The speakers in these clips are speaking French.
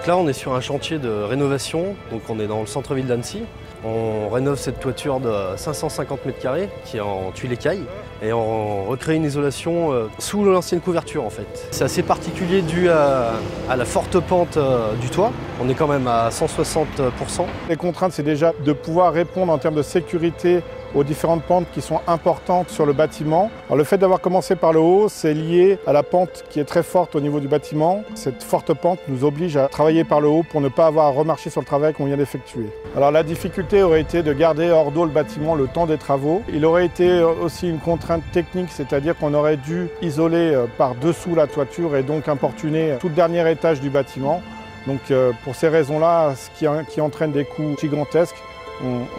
Donc là, on est sur un chantier de rénovation, donc on est dans le centre-ville d'Annecy. On rénove cette toiture de 550 m² qui est en tuiles écailles et on recrée une isolation sous l'ancienne couverture en fait. C'est assez particulier dû à la forte pente du toit. On est quand même à 160%. Les contraintes, c'est déjà de pouvoir répondre en termes de sécurité aux différentes pentes qui sont importantes sur le bâtiment. Alors, le fait d'avoir commencé par le haut, c'est lié à la pente qui est très forte au niveau du bâtiment. Cette forte pente nous oblige à travailler par le haut pour ne pas avoir à remarcher sur le travail qu'on vient d'effectuer. Alors la difficulté aurait été de garder hors d'eau le bâtiment le temps des travaux. Il aurait été aussi une contrainte technique, c'est-à-dire qu'on aurait dû isoler par dessous la toiture et donc importuner tout le dernier étage du bâtiment. Donc pour ces raisons-là, ce qui entraîne des coûts gigantesques,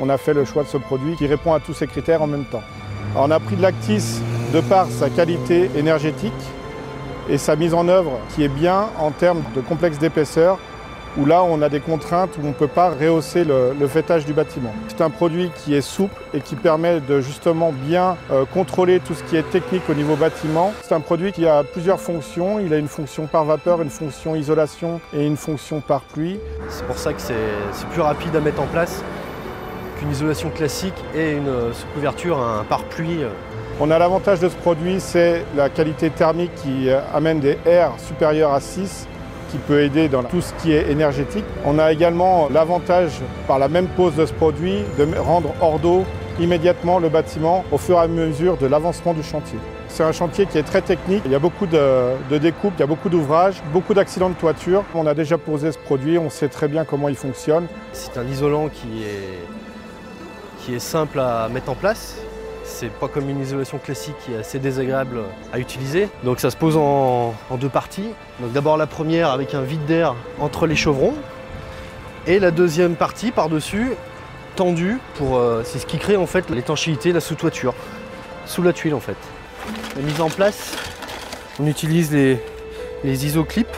on a fait le choix de ce produit qui répond à tous ces critères en même temps. Alors on a pris de l'Actis de par sa qualité énergétique et sa mise en œuvre qui est bien en termes de complexe d'épaisseur, où là on a des contraintes où on ne peut pas rehausser le faîtage du bâtiment. C'est un produit qui est souple et qui permet de justement bien contrôler tout ce qui est technique au niveau bâtiment. C'est un produit qui a plusieurs fonctions. Il a une fonction par vapeur, une fonction isolation et une fonction par pluie. C'est pour ça que c'est plus rapide à mettre en place qu'une isolation classique et une sous-couverture, un pare-pluie. On a l'avantage de ce produit, c'est la qualité thermique qui amène des R supérieurs à 6, qui peut aider dans tout ce qui est énergétique. On a également l'avantage, par la même pose de ce produit, de rendre hors d'eau immédiatement le bâtiment au fur et à mesure de l'avancement du chantier. C'est un chantier qui est très technique, il y a beaucoup de découpes, il y a beaucoup d'ouvrages, beaucoup d'accidents de toiture. On a déjà posé ce produit, on sait très bien comment il fonctionne. C'est un isolant qui est simple à mettre en place. C'est pas comme une isolation classique qui est assez désagréable à utiliser. Donc ça se pose en deux parties. Donc d'abord la première avec un vide d'air entre les chevrons. Et la deuxième partie par-dessus, tendue, c'est ce qui crée en fait l'étanchéité, la sous-toiture, sous la tuile en fait. La mise en place, on utilise les isoclips.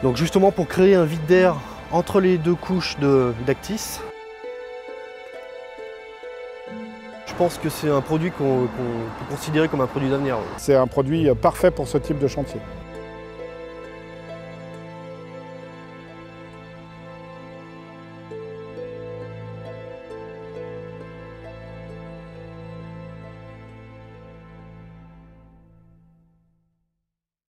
Donc justement pour créer un vide d'air entre les deux couches d'Actis. Je pense que c'est un produit qu'on peut considérer comme un produit d'avenir. C'est un produit parfait pour ce type de chantier.